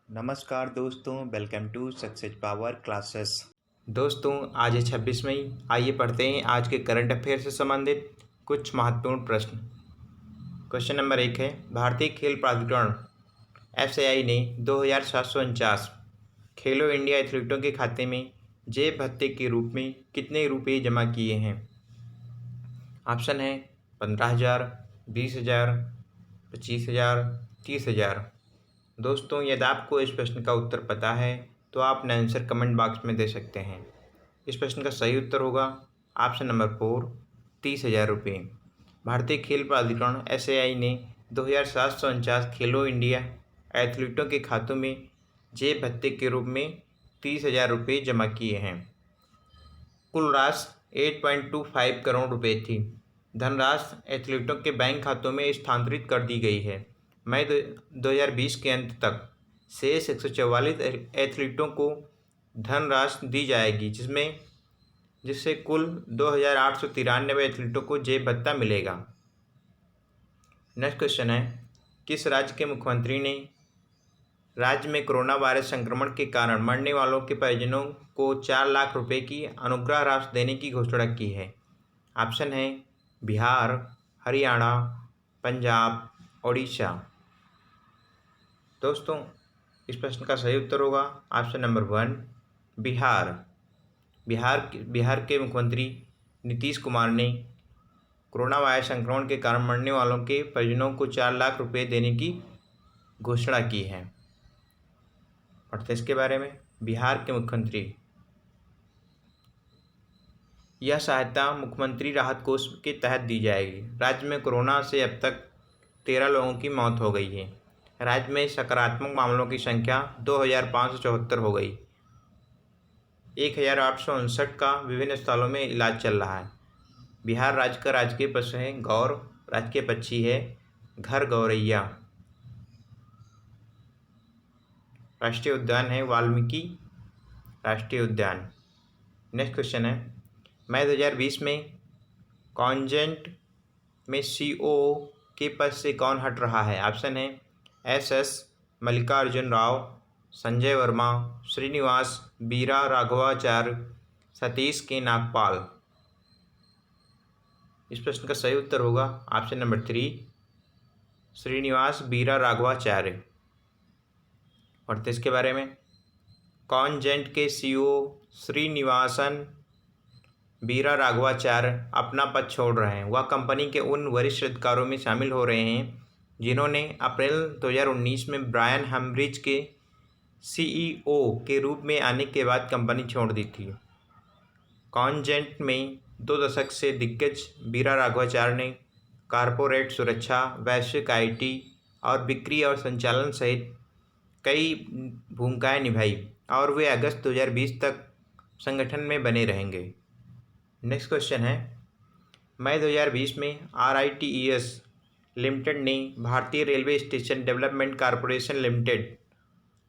नमस्कार दोस्तों, welcome to success power classes. दोस्तों, आज है 26 मई। आइए पढ़ते हैं आज के करंट अफेयर से संबंधित कुछ महत्वपूर्ण प्रश्न। क्वेश्चन नंबर 1 है, भारतीय खेल प्राधिकरण FCI ने 2749 खेलो इंडिया एथलीटों के खाते में जेब भत्ते के रूप में कितने रुपये जमा किए हैं? ऑप्शन है 15,000, 20,000, 25,000, 30,000। दोस्तों, यदि आपको इस प्रश्न का उत्तर पता है तो आप अपना आंसर कमेंट बॉक्स में दे सकते हैं। इस प्रश्न का सही उत्तर होगा ऑप्शन नंबर 4, 30,000 रुपये। भारतीय खेल प्राधिकरण FCI ने 2749 खेलो इंडिया एथलीटों के खातों में जेब भत्ते के रूप में 30,000 रुपये जमा किए हैं। कुल राशि 8.25 करोड़ रुपये थी। धनराशि एथलीटों के बैंक खातों में स्थानांतरित कर दी गई है। मई 2020 के अंत तक शेष 144 एथलीटों को धनराशि दी जाएगी, जिससे कुल 2,893 एथलीटों को जेब भत्ता मिलेगा। नेक्स्ट क्वेश्चन है, किस राज्य के मुख्यमंत्री ने राज्य में कोरोना वायरस संक्रमण के कारण मरने वालों के परिजनों को 4 लाख रुपए की अनुग्रह राशि देने की घोषणा की है? ऑप्शन है बिहार, हरियाणा, पंजाब, ओडिशा। दोस्तों, इस प्रश्न का सही उत्तर होगा ऑप्शन नंबर 1, बिहार। बिहार के मुख्यमंत्री नीतीश कुमार ने कोरोना वायरस संक्रमण के कारण मरने वालों के परिजनों को 4 लाख रुपए देने की घोषणा की है। पढ़ते इसके बारे में। बिहार के मुख्यमंत्री, यह सहायता मुख्यमंत्री राहत कोष के तहत दी जाएगी। राज्य में कोरोना से अब तक 13 लोगों की मौत हो गई है। राज्य में सकारात्मक मामलों की संख्या 2,574 हो गई। 1,859 का विभिन्न अस्पतालों में इलाज चल रहा है। बिहार राज्य का राजकीय पशु है गौर, राजकीय पक्षी है घर गौरैया, राष्ट्रीय उद्यान है वाल्मीकि राष्ट्रीय उद्यान। नेक्स्ट क्वेश्चन है, मई 2020 में कॉन्जेंट में COO के पद से कौन हट रहा है? ऑप्शन है SS मल्लिकार्जुन राव, संजय वर्मा, श्रीनिवास बीरा राघवाचार्य, सतीश के नागपाल। इस प्रश्न का सही उत्तर होगा ऑप्शन नंबर 3, श्रीनिवास बीरा राघवाचार्य। पढ़ते इसके बारे में। कॉन्जेंट के CEO श्रीनिवासन बीरा राघवाचार्य अपना पद छोड़ रहे हैं। वह कंपनी के उन वरिष्ठ अधिकारियों में शामिल हो रहे हैं जिन्होंने अप्रैल 2019 में ब्रायन हम्ब्रिज के CEO के रूप में आने के बाद कंपनी छोड़ दी थी। कॉन्जेंट में 2 दशक से दिग्गज बीरा राघवाचार्य ने कॉरपोरेट सुरक्षा, वैश्विक IT और बिक्री और संचालन सहित कई भूमिकाएं निभाई और वे अगस्त 2020 तक संगठन में बने रहेंगे। नेक्स्ट क्वेश्चन है, मई 2020 में RITES लिमिटेड ने भारतीय railway station development corporation limited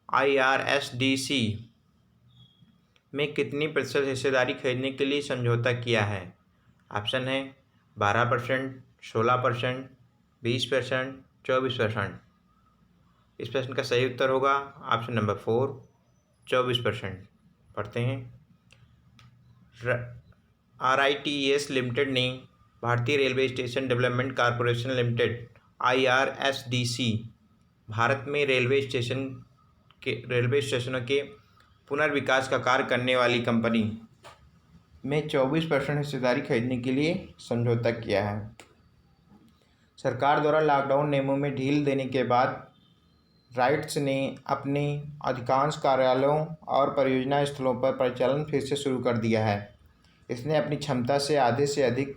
IRSDC में कितनी प्रतिशत हिस्सेदारी खरीदने के लिए समझौता किया है? ऑप्शन है 12%, 16%, 20%, 24%। इस प्रश्न का सही उत्तर होगा ऑप्शन नंबर 4, 24%। पढ़ते हैं। RITES लिमिटेड ने भारतीय railway station development corporation limited IRSDC Bharat में रेलवे स्टेशनों के पुनर्विकास का कार्य करने वाली कंपनी में 24% हिस्सेदारी खरीदने के लिए समझौता किया है। सरकार द्वारा लॉकडाउन नियमों में ढील देने के बाद राइट्स ने अपने अधिकांश कार्यालयों और परियोजना स्थलों पर परिचालन फिर से शुरू कर दिया है। इसने अपनी क्षमता से आधे से अधिक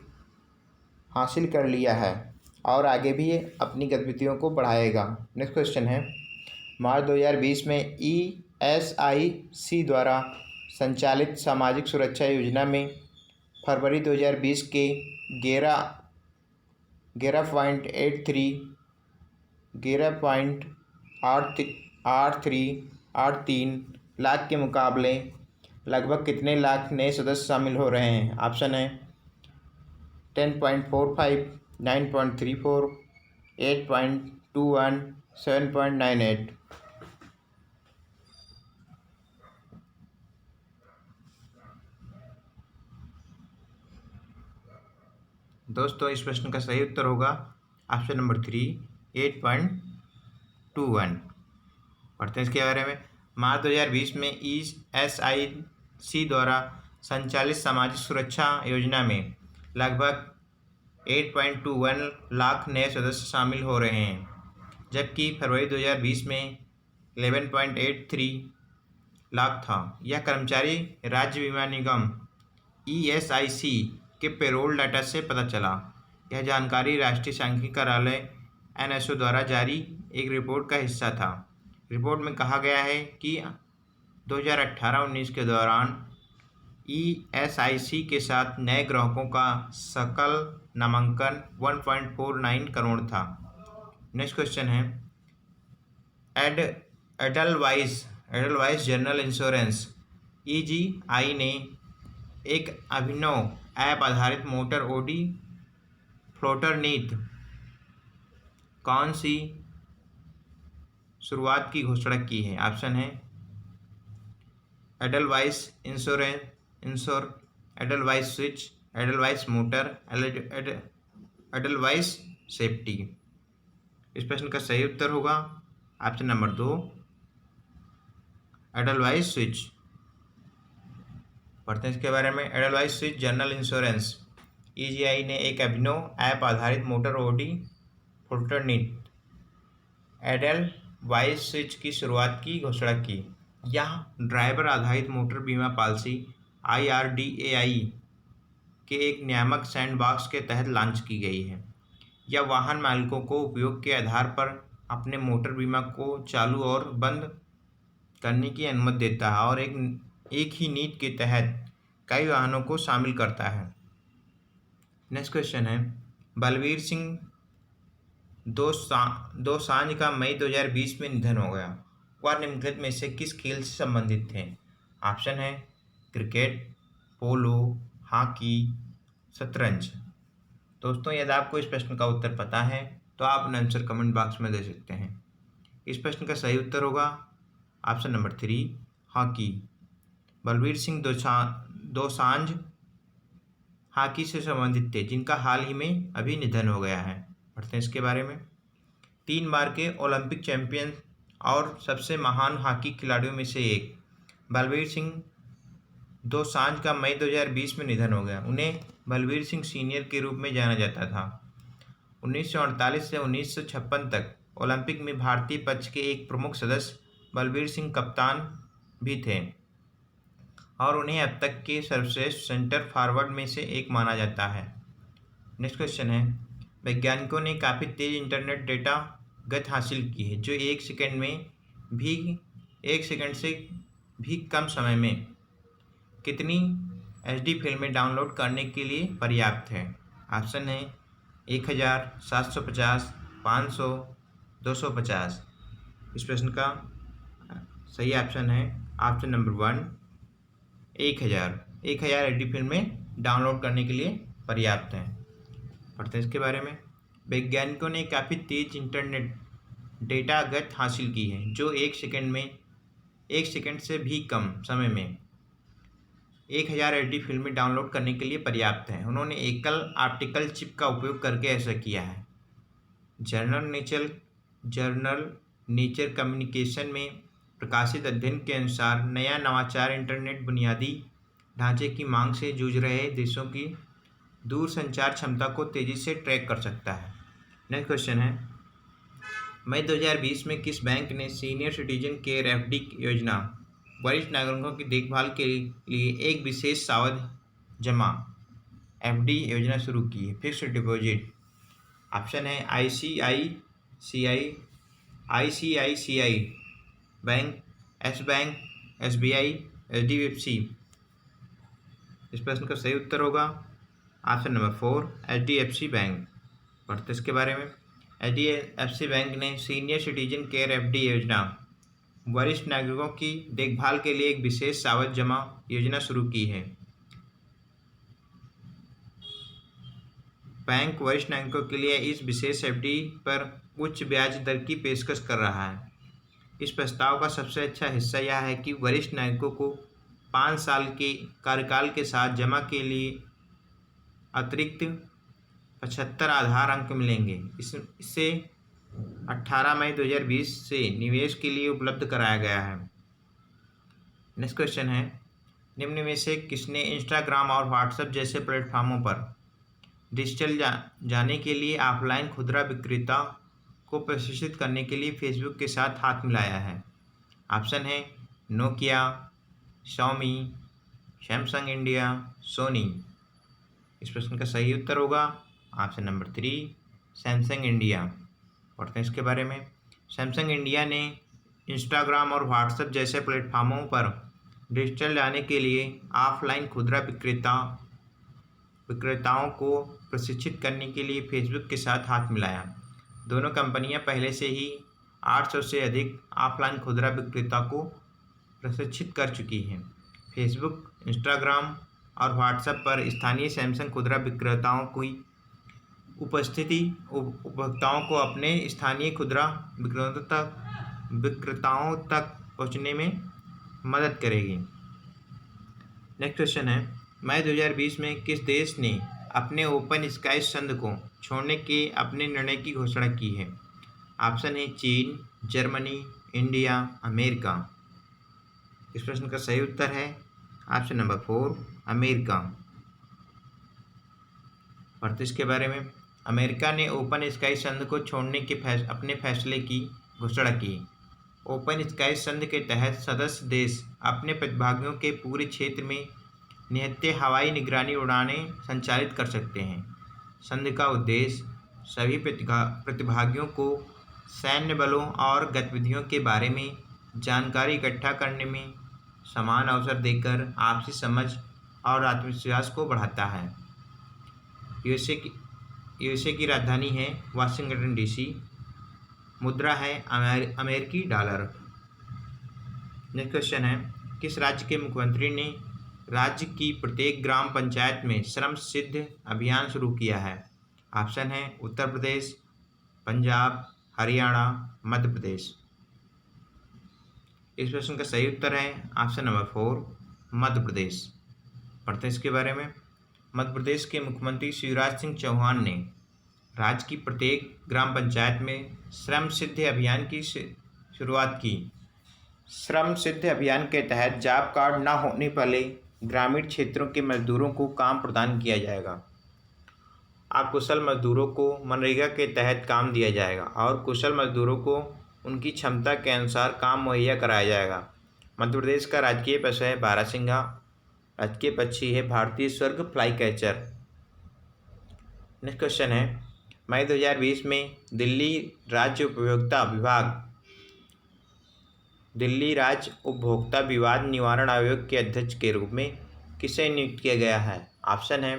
हासिल कर लिया है और आगे भी अपनी गतिविधियों को बढ़ाएगा। नेक्स्ट क्वेश्चन है, मार्च 2020 में ESIC द्वारा संचालित सामाजिक सुरक्षा योजना में फरवरी 2020 के 11.83 लाख के मुकाबले लगभग कितने लाख नए सदस्य शामिल हो रहे हैं? ऑप्शन है 10.45, 9.34, 8.21, 7.98। दोस्तों इस प्रश्न का सही उत्तर होगा ऑप्शन नंबर 3, 8.21। पढ़ते हैं इसके बारे में। मार्च 2020 में ESIC द्वारा संचालित सामाजिक सुरक्षा योजना में लगभग 8.21 लाख नए सदस्य शामिल हो रहे हैं, जबकि फरवरी 2020 में 11.83 लाख था। यह कर्मचारी राज्य बीमा निगम ESIC के पेरोल डाटा से पता चला। यह जानकारी राष्ट्रीय सांख्यिकी कार्यालय NSO द्वारा जारी एक रिपोर्ट का हिस्सा था। रिपोर्ट में कहा गया है कि 2018-19 के दौरान ESIC के साथ नए ग्राहकों का सकल नामांकन 1.49 करोड़ था। नेक्स्ट क्वेश्चन है, एडलवाइस जनरल इंश्योरेंस EGI ने एक अभिनव ऐप आधारित मोटर OD फ्लोटर नीति कौन सी शुरुआत की घोषणा की है? ऑप्शन है Edelweiss Edelweiss switch, Edelweiss motor, Edelweiss safety. इस प्रश्न का सही उत्तर होगा ऑप्शन नंबर 2, एडलवाइस स्विच। पढ़ते हैं इसके बारे में। Edelweiss switch general insurance EGI ने एक अभिनव ऐप आधारित मोटर OD फ्लोटर नीति एडलवाइस स्विच की शुरुआत की घोषणा की। यह ड्राइवर आधारित मोटर बीमा पॉलिसी IRDAI के एक नियामक सैंडबॉक्स के तहत लॉन्च की गई है। यह वाहन मालिकों को उपयोग के आधार पर अपने मोटर बीमा को चालू और बंद करने की अनुमति देता है और एक ही नीति के तहत कई वाहनों को शामिल करता है। नेक्स्ट क्वेश्चन है, बलवीर सिंह दोसांझ का मई 2020 में निधन हो गया। वह निम्नलिखित में से किस खेल से संबंधित थे? ऑप्शन है क्रिकेट, पोलो, हॉकी, शतरंज। दोस्तों यदि आपको इस प्रश्न का उत्तर पता है तो आप अपना आंसर कमेंट बॉक्स में दे सकते हैं। इस प्रश्न का सही उत्तर होगा option number 3, hockey. Balbir Singh Dosanjh hockey से संबंधित थे, जिनका हाल ही में अभी निधन हो गया है। पढ़ते हैं इसके बारे में। 3 बार के ओलंपिक चैंपियन और सबसे महान हॉकी खिलाड़ियों में से एक बलवीर सिंह दोसांझ का मई 2020 में निधन हो गया। उन्हें बलवीर सिंह सीनियर के रूप में जाना जाता था। 1948 से 1956 तक ओलंपिक में भारतीय पक्ष के एक प्रमुख सदस्य बलवीर सिंह कप्तान भी थे और उन्हें अब तक के सर्वश्रेष्ठ सेंटर फॉरवर्ड में से एक माना जाता है। नेक्स्ट क्वेश्चन है, वैज्ञानिकों ने काफ़ी तेज़ इंटरनेट डेटा गति हासिल की है जो एक सेकंड से भी कम समय में कितनी HD फिल्में डाउनलोड करने के लिए पर्याप्त है? ऑप्शन है 1000, 750, 500, 250। इस प्रश्न का सही ऑप्शन है ऑप्शन नंबर 1, 1000 HD फिल्में डाउनलोड करने के लिए पर्याप्त हैं। पढ़ते हैं इसके बारे में। वैज्ञानिकों ने काफ़ी तेज़ इंटरनेट डेटा गति हासिल की है जो एक सेकंड से भी कम समय में 1000 HD फिल्में डाउनलोड करने के लिए पर्याप्त हैं। उन्होंने एकल ऑप्टिकल चिप का उपयोग करके ऐसा किया है। जर्नल नेचर कम्युनिकेशन में प्रकाशित अध्ययन के अनुसार नया नवाचार इंटरनेट बुनियादी ढांचे की मांग से जूझ रहे देशों की दूरसंचार क्षमता को तेज़ी से ट्रैक कर सकता है। नेक्स्ट क्वेश्चन है, मई 2020 में किस बैंक ने सीनियर सिटीजन केयर FD योजना वरिष्ठ नागरिकों की देखभाल के लिए एक विशेष सावधि जमा FD योजना शुरू की है? Fixed deposit. ऑप्शन है ICICI bank, S bank, SBI, HDFC। इस प्रश्न का सही उत्तर होगा ऑप्शन नंबर 4, HDFC बैंक। पढ़ते इसके बारे में। HDFC बैंक ने सीनियर सिटीजन केयर FD योजना वरिष्ठ नागरिकों की देखभाल के लिए एक विशेष सावधि जमा योजना शुरू की है। बैंक वरिष्ठ नागरिकों के लिए इस विशेष FD पर उच्च ब्याज दर की पेशकश कर रहा है। इस प्रस्ताव का सबसे अच्छा हिस्सा यह है कि वरिष्ठ नागरिकों को 5 साल के कार्यकाल के साथ जमा के लिए अतिरिक्त 75 आधार अंक मिलेंगे। इससे 18 मई 2020 से निवेश के लिए उपलब्ध कराया गया है। नेक्स्ट क्वेश्चन है, निम्न में से किसने इंस्टाग्राम और व्हाट्सएप जैसे प्लेटफॉर्मों पर डिजिटल जाने के लिए ऑफलाइन खुदरा विक्रेता को प्रशिक्षित करने के लिए फेसबुक के साथ हाथ मिलाया है? ऑप्शन है Nokia, Xiaomi, Samsung India, Sony. इस प्रश्न का सही उत्तर होगा ऑप्शन नंबर 3, सैमसंग इंडिया। पढ़ते हैं इसके बारे में। सैमसंग इंडिया ने इंस्टाग्राम और व्हाट्सएप जैसे प्लेटफॉर्मों पर डिजिटल जाने के लिए ऑफलाइन खुदरा विक्रेताओं को प्रशिक्षित करने के लिए फेसबुक के साथ हाथ मिलाया। दोनों कंपनियां पहले से ही 800 से अधिक ऑफलाइन खुदरा विक्रेता को प्रशिक्षित कर चुकी हैं। फेसबुक, इंस्टाग्राम और व्हाट्सएप पर स्थानीय सैमसंग खुदरा विक्रेताओं की उपस्थिति उपभोक्ताओं को अपने स्थानीय खुदरा विक्रेताओं तक पहुंचने में मदद करेगी। नेक्स्ट क्वेश्चन है, मई 2020 में किस देश ने अपने ओपन स्काई संधि को छोड़ने के अपने निर्णय की घोषणा की है? ऑप्शन है चीन, जर्मनी, इंडिया, अमेरिका। इस प्रश्न का सही उत्तर है ऑप्शन नंबर 4, अमेरिका। पढ़ते इसके बारे में। अमेरिका ने ओपन स्काई संधि को छोड़ने के अपने फैसले की घोषणा की। ओपन स्काई संधि के तहत सदस्य देश अपने प्रतिभागियों के पूरे क्षेत्र में नियत हवाई निगरानी उड़ानें संचालित कर सकते हैं। संधि का उद्देश्य सभी प्रतिभागियों को सैन्य बलों और गतिविधियों के बारे में जानकारी इकट्ठा करने में समान अवसर देकर आपसी समझ और आत्मविश्वास को बढ़ाता है। यूएसए की राजधानी है वाशिंगटन डीसी। मुद्रा है अमेरिकी डॉलर। नेक्स्ट क्वेश्चन है, किस राज्य के मुख्यमंत्री ने राज्य की प्रत्येक ग्राम पंचायत में श्रम सिद्ध अभियान शुरू किया है? ऑप्शन है उत्तर प्रदेश, पंजाब, हरियाणा, मध्य प्रदेश। इस प्रश्न का सही उत्तर है ऑप्शन नंबर 4, मध्य प्रदेश। पढ़ते हैं इसके बारे में। मध्य प्रदेश के मुख्यमंत्री शिवराज सिंह चौहान ने राज्य की प्रत्येक ग्राम पंचायत में श्रम सिद्धि अभियान की शुरुआत की। श्रम सिद्धि अभियान के तहत जॉब कार्ड न होने वाले ग्रामीण क्षेत्रों के मजदूरों को काम प्रदान किया जाएगा। अकुशल मजदूरों को मनरेगा के तहत काम दिया जाएगा और कुशल मजदूरों को उनकी क्षमता के अनुसार काम मुहैया कराया जाएगा। मध्य प्रदेश का राजकीय पशु है बारहसिंघा। राजकीय पक्षी है भारतीय स्वर्ग फ्लाई कैचर। नेक्स्ट क्वेश्चन है, मई 2020 में दिल्ली राज्य उपभोक्ता विवाद निवारण आयोग के अध्यक्ष के रूप में किसे नियुक्त किया गया है? ऑप्शन है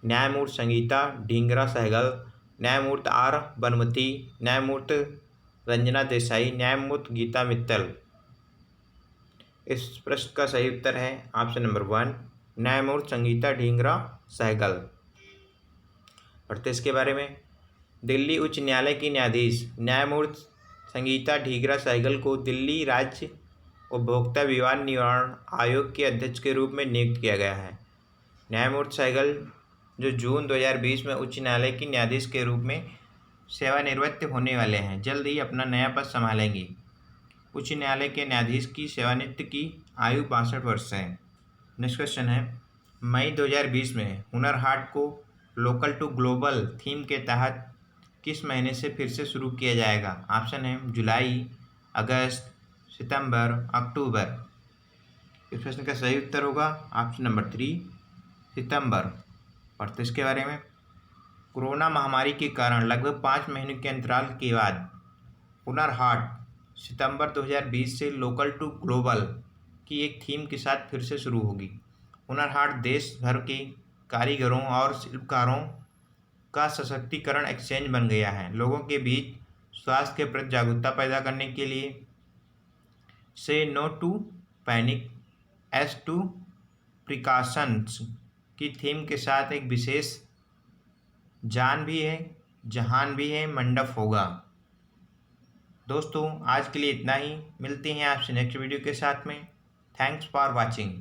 न्यायमूर्ति संगीता ढींगरा सहगल, न्यायमूर्ति आर बनमती, न्यायमूर्ति रंजना देसाई, न्यायमूर्ति गीता मित्तल। इस प्रश्न का सही उत्तर है ऑप्शन नंबर 1, न्यायमूर्ति संगीता ढींगरा सहगल। पढ़ते इसके बारे में। दिल्ली उच्च न्यायालय की न्यायाधीश न्यायमूर्ति संगीता ढींगरा सहगल को दिल्ली राज्य उपभोक्ता विवाद निवारण आयोग के अध्यक्ष के रूप में नियुक्त किया गया है। न्यायमूर्ति सहगल जो जून 2020 में उच्च न्यायालय की न्यायाधीश के रूप में सेवानिवृत्त होने वाले हैं, जल्द ही अपना नया पद संभालेंगी। उच्च न्यायालय के न्यायाधीश की सेवानिवृत्ति की आयु 62 वर्ष है। नेक्स्ट क्वेश्चन है, मई 2020 में हुनर हाट को लोकल टू ग्लोबल थीम के तहत किस महीने से फिर से शुरू किया जाएगा? ऑप्शन है जुलाई, अगस्त, सितंबर, अक्टूबर। इस प्रश्न का सही उत्तर होगा ऑप्शन नंबर 3, सितंबर। पढ़ते इसके बारे में। कोरोना महामारी के कारण लगभग 5 महीनों के अंतराल के बाद हुनर हाट सितंबर 2020 से लोकल टू ग्लोबल की एक थीम के साथ फिर से शुरू होगी। हुनर हाट देश भर के कारीगरों और शिल्पकारों का सशक्तिकरण एक्सचेंज बन गया है। लोगों के बीच स्वास्थ्य के प्रति जागरूकता पैदा करने के लिए say no to panic, yes to precautions की थीम के साथ एक विशेष जान भी है जहान भी है मंडप होगा। दोस्तों आज के लिए इतना ही, मिलते हैं आपसे नेक्स्ट वीडियो के साथ में। Thanks for watching.